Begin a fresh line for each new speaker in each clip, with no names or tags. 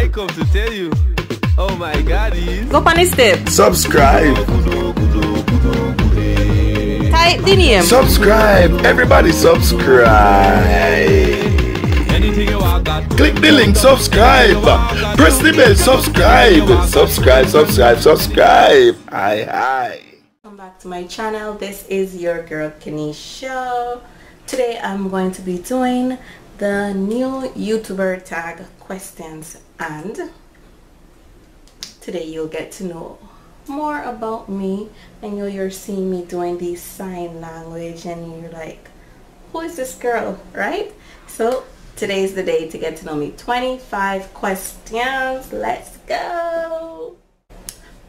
I come to tell you. Oh my God,
Go on the step.
Subscribe.
Type the name.
Subscribe. Everybody subscribe.
anything you want, God.
Click the link, subscribe. Press the bell, subscribe. Subscribe. Hi.
Welcome back to my channel. This is your girl Kenisha. Today I'm going to be doing the new YouTuber tag questions, and today you'll get to know more about me. I know you're seeing me doing these sign language and you're like, who is this girl, right? So today's the day to get to know me. 25 questions. Let's go.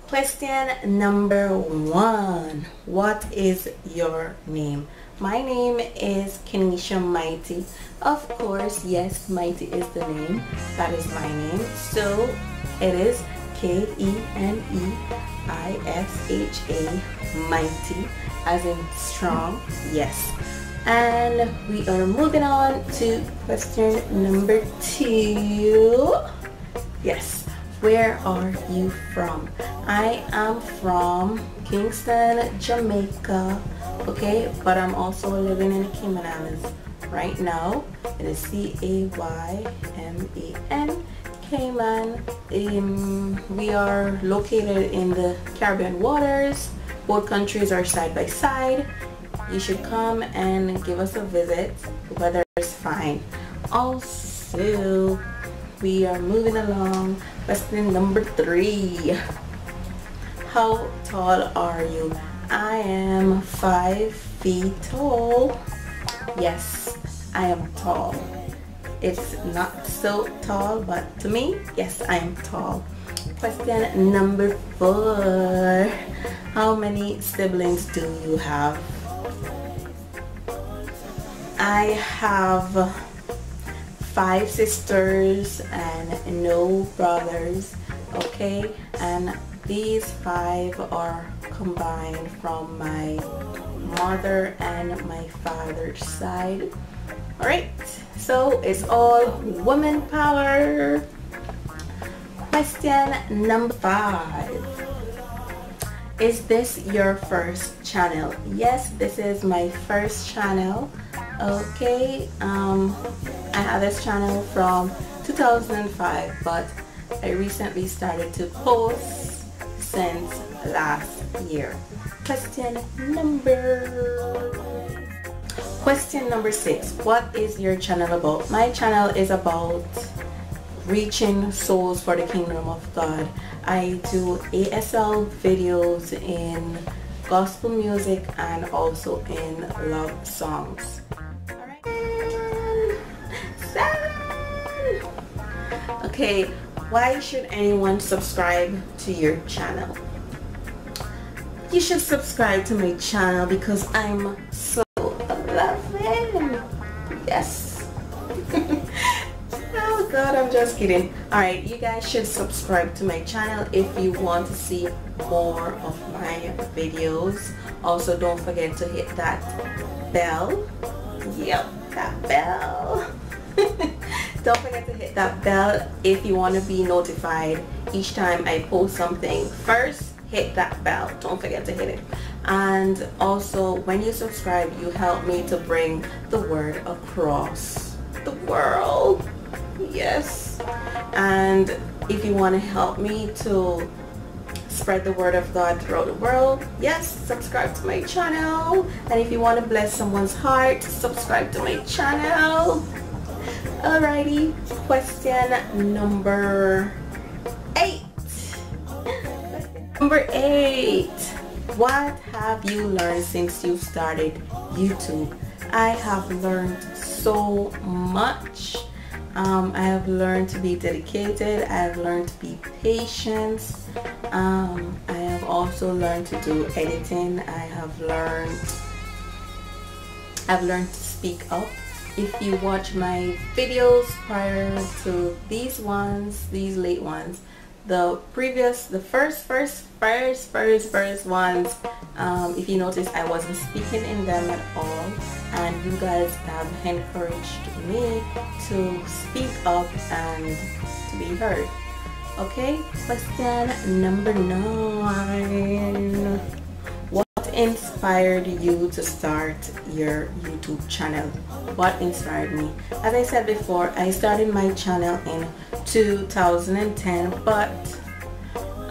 Question number 1. What is your name? My name is Kenisha Mighty. Of course, yes, Mighty is the name. That is my name. So it is Kenisha, Mighty, as in strong. Yes. And we are moving on to question number 2. Yes. Where are you from? I am from Kingston, Jamaica. Okay, but I'm also living in the Cayman Islands right now. It is C-A-Y-M-A-N, Cayman. We are located in the Caribbean waters. Both countries are side by side. You should come and give us a visit. The weather is fine. Also, we are moving along. Question number 3. How tall are you? I am 5 feet tall. Yes, I am tall. It's not so tall, but to me, yes, I am tall. Question number 4. How many siblings do you have? I have 5 sisters and no brothers. Okay, and these 5 are combined from my mother and my father's side. Alright, so it's all woman power. Question number 5. Is this your first channel? Yes, this is my first channel. Okay, I have this channel from 2005, but I recently started to post since last year. Question number 6. What is your channel about? My channel is about reaching souls for the kingdom of God. I do ASL videos in gospel music and also in love songs. Alright. Okay, why should anyone subscribe to your channel? You should subscribe to my channel because I'm so loving. Yes. Oh God, I'm just kidding. Alright, you guys should subscribe to my channel if you want to see more of my videos. Also, don't forget to hit that bell. Yep, that bell. Don't forget to hit that bell if you want to be notified each time I post something. First, hit that bell. Don't forget to hit it. And also, when you subscribe, you help me to bring the word across the world. Yes. And if you want to help me to spread the word of God throughout the world, yes, subscribe to my channel. And if you want to bless someone's heart, subscribe to my channel. Alrighty, question number 8. Number 8. What have you learned since you started YouTube? I have learned so much. I have learned to be dedicated. I have learned to be patient. I have also learned to do editing. I have learned to speak up. If you watch my videos prior to these late ones, the first ones, if you notice, I wasn't speaking in them at all, and you guys have encouraged me to speak up and to be heard. Okay, question number 9. What inspired you to start your YouTube channel? What inspired me? As I said before, I started my channel in 2010, but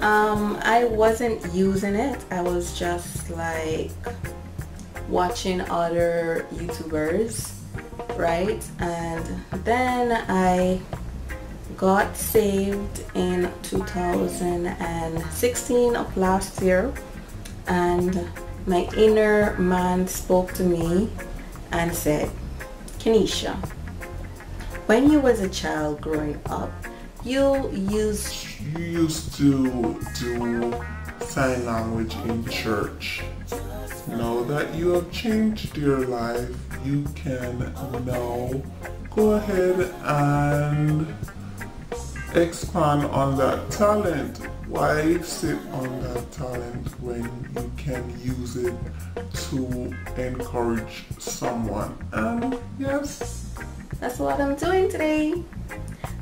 I wasn't using it. I was just like watching other YouTubers, right? And then I got saved in 2016 of last year, and my inner man spoke to me and said, Kenisha, when you was a child growing up, you used
to do sign language in church. Now that you have changed your life, you can now go ahead and expand on that talent. Why sit on that talent when you can use it to encourage someone? And yes,
that's what I'm doing today.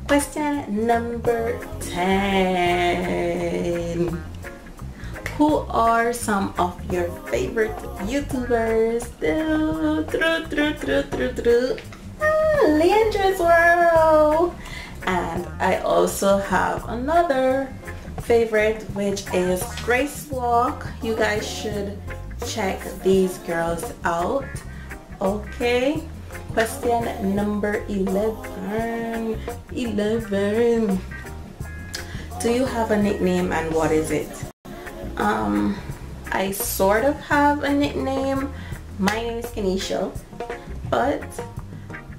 Question number 10. Who are some of your favorite YouTubers? Leandra's World. And I also have another favorite, which is Grace Walk. You guys should check these girls out. Okay, question number 11. Do you have a nickname, and what is it? I sort of have a nickname. My name is Kenisha, but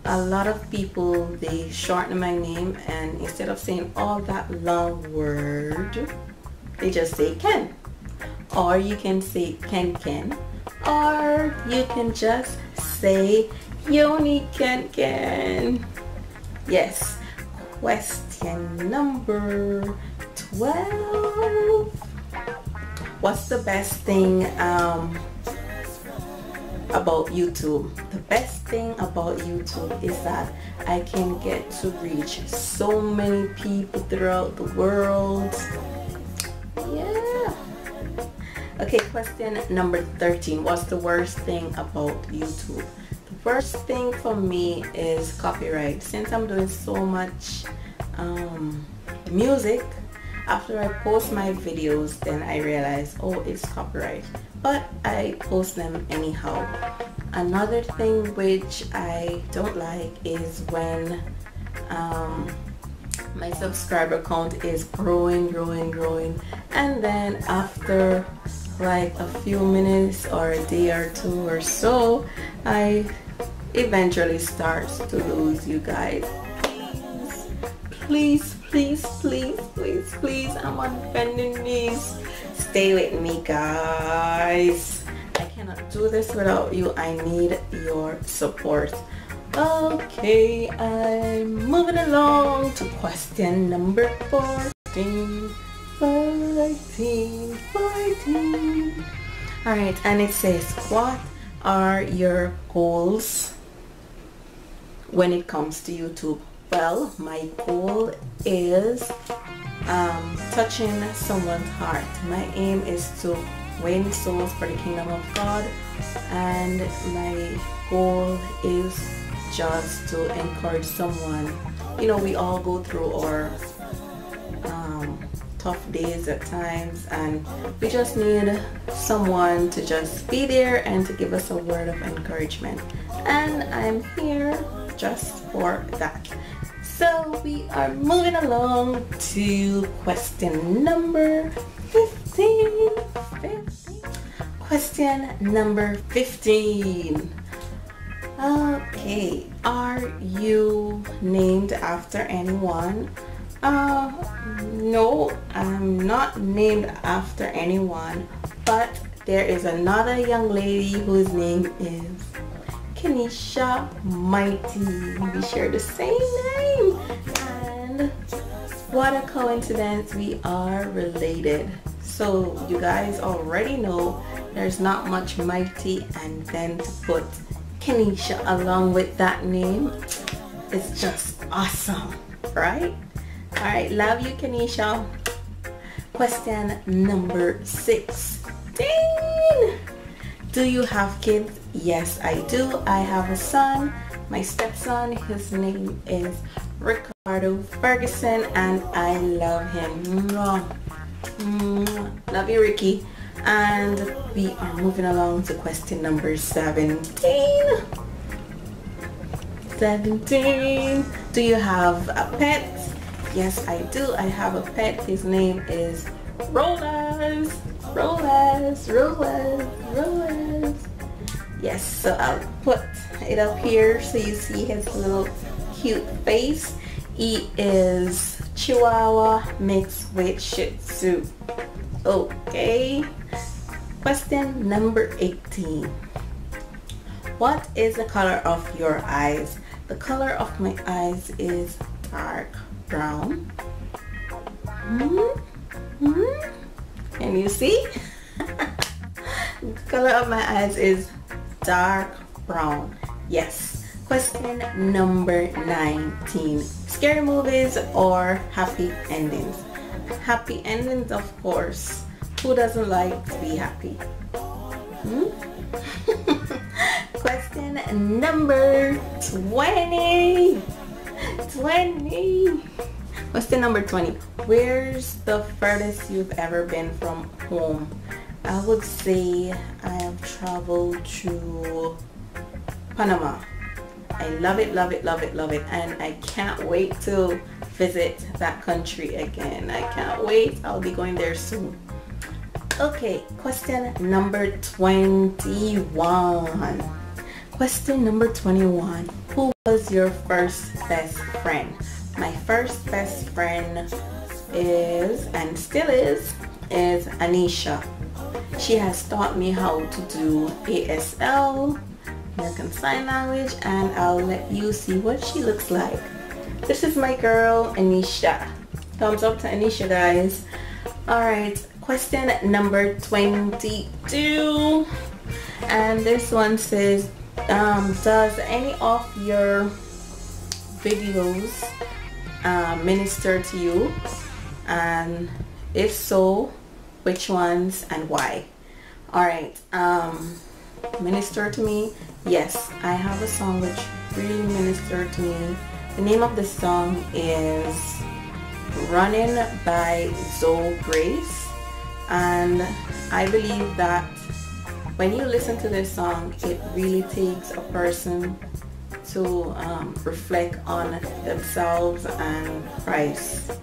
a lot of people, they shorten my name, and instead of saying all that long word, they just say Ken. Or you can say Ken, or you can just say Yoni Ken. Yes. Question number 12. What's the best thing about YouTube? The best thing about YouTube is that I can get to reach so many people throughout the world. Yeah. Okay, question number 13. What's the worst thing about YouTube? The worst thing for me is copyright. Since I'm doing so much music, after I post my videos, then I realize, oh, it's copyright, but I post them anyhow. Another thing which I don't like is when my subscriber count is growing, and then after like a few minutes or a day or two or so, I eventually start to lose you guys. Please, I'm on bending knees. Stay with me, guys. I cannot do this without you. I need your support. Okay, I'm moving along to question number 14. Alright, and it says, what are your goals when it comes to YouTube? Well, my goal is touching someone's heart. My aim is to win souls for the kingdom of God, and my goal is just to encourage someone. You know, we all go through our tough days at times, and we just need someone to just be there and to give us a word of encouragement, and I'm here just for that. So we are moving along to question number 15. Question number 15. Okay, are you named after anyone? No, I'm not named after anyone, but there is another young lady whose name is Kenisha Mighty. We share the same name, and what a coincidence, we are related. So you guys already know there's not much Mighty, and then to put Kenisha along with that name, it's just awesome, right? Alright, love you, Kenisha. Question number 16. Do you have kids? Yes, I do. I have a son, my stepson. His name is Ricardo Ferguson, and I love him. Mwah. Mwah. Love you, Ricky. And we are moving along to question number 17. 17. Do you have a pet? Yes, I do. I have a pet. His name is Rollers. Rollers, Rollers, Rollers. Yes, so I'll put it up here so you see his little cute face. He is Chihuahua mixed with Shih Tzu. Okay. Question number 18. What is the color of your eyes? The color of my eyes is dark brown. Can you see? The color of my eyes is dark brown. Yes. Question number 19. Scary movies or happy endings? Happy endings, of course. Who doesn't like to be happy? Question number 20. Question number 20. Where's the furthest you've ever been from home? I would say I have traveled to Panama. I love it, love it, love it, love it, and I can't wait to visit that country again. I can't wait. I'll be going there soon. Okay, question number 21. Question number 21. Who was your first best friend? My first best friend is, and still is Anisha. She has taught me how to do ASL, American Sign Language, and I'll let you see what she looks like. This is my girl, Anisha. Thumbs up to Anisha, guys. Alright, question number 22. And this one says, does any of your videos minister to you? And if so, which ones and why? Alright, minister to me. Yes, I have a song which really ministered to me. The name of the song is Running by Zoe Grace, and I believe that when you listen to this song, it really takes a person to reflect on themselves and Christ.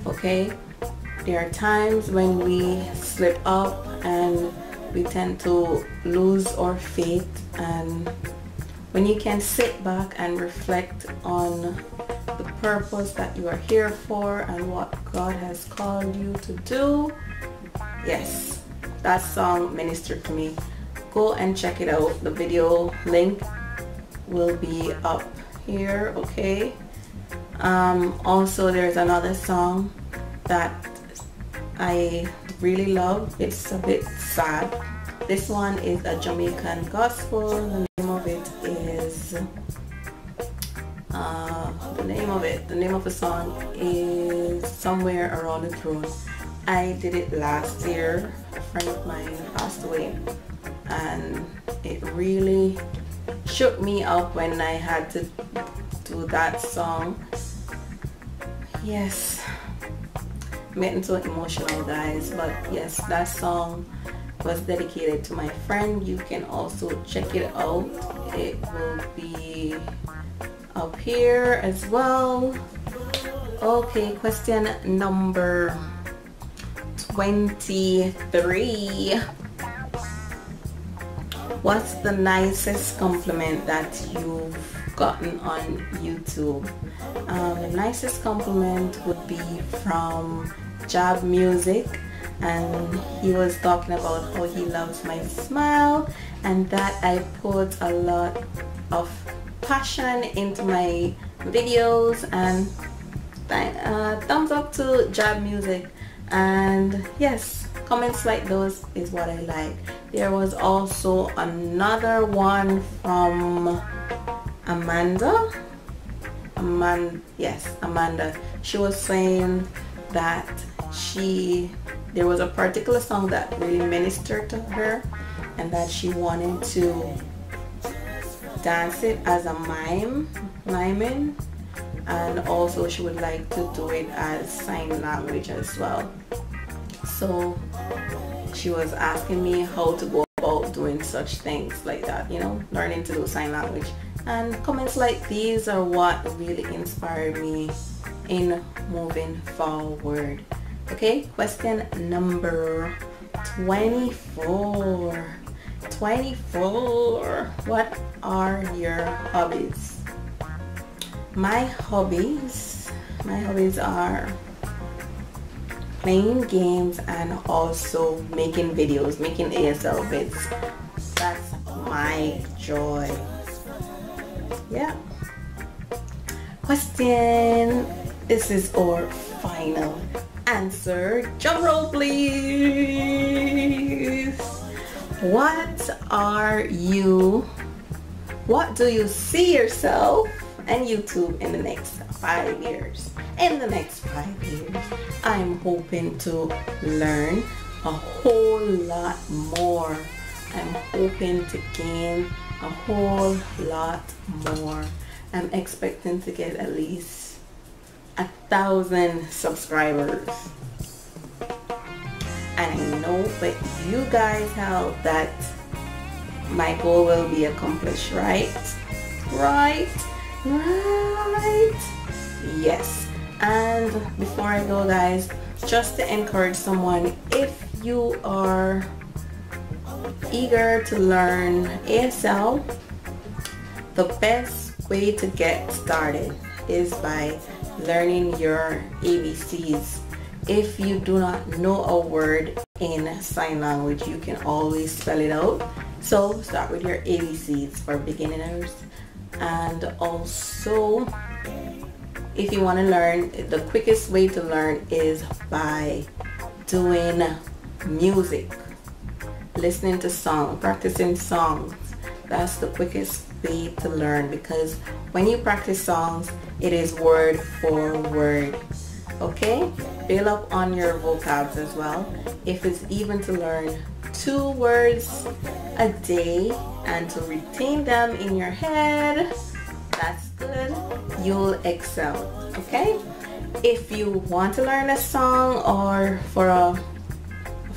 Okay, there are times when we slip up and we tend to lose our faith, and when you can sit back and reflect on the purpose that you are here for and what God has called you to do, yes, that song ministered to me. Go and check it out. The video link will be up here. Okay. Also, there's another song that I really love. It's a bit sad. This one is a Jamaican gospel. The name of it is the name of the song is Somewhere Around the Throne. I did it last year. A friend of mine passed away, and it really shook me up when I had to do that song. Yes, I'm getting so emotional, guys, but yes, that song was dedicated to my friend. You can also check it out. It will be up here as well. Okay, question number 23. What's the nicest compliment that you've gotten on YouTube? The nicest compliment would be from Jab Music, and he was talking about how he loves my smile and that I put a lot of passion into my videos, and thumbs up to Jab Music. And yes, comments like those is what I like. There was also another one from Amanda Amanda. She was saying that there was a particular song that really ministered to her and that she wanted to dance it as a miming, and also she would like to do it as sign language as well. So she was asking me how to go about doing such things like that, you know, learning to do sign language. And comments like these are what really inspired me in moving forward. Okay, question number 24. What are your hobbies? My hobbies are playing games and also making videos, making ASL vids. That's my joy. Yeah. Question. This is our final answer. Drum roll, please. What do you see yourself and YouTube in the next 5 years? In the next 5 years, I'm hoping to learn a whole lot more. I'm hoping to gain a whole lot more. I'm expecting to get at least 1,000 subscribers. And I know with you guys help that my goal will be accomplished, right? Yes. And before I go, guys, just to encourage someone, if you are eager to learn ASL, the best way to get started is by learning your ABCs. If you do not know a word in sign language, you can always spell it out. So start with your ABCs for beginners. And also, if you want to learn, the quickest way to learn is by doing music, listening to songs, practicing songs. That's the quickest way to learn, because when you practice songs, it is word for word. Okay, build up on your vocabs as well. If it's even to learn 2 words a day and to retain them in your head, that's good. You'll excel. Okay, if you want to learn a song or for a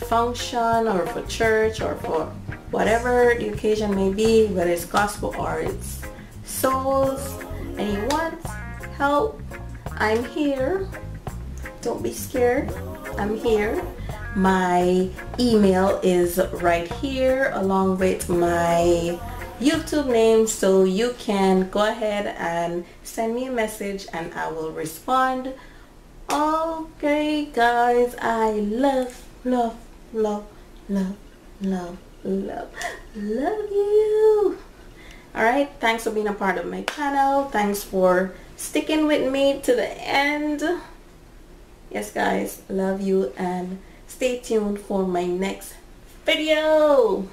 function or for church or for whatever the occasion may be, whether it's gospel or it's souls, and you want help, I'm here. Don't be scared. I'm here. My email is right here along with my YouTube name, so you can go ahead and send me a message and I will respond. Okay, guys, I love you. Alright, thanks for being a part of my channel. Thanks for sticking with me to the end. Yes, guys, love you, and stay tuned for my next video.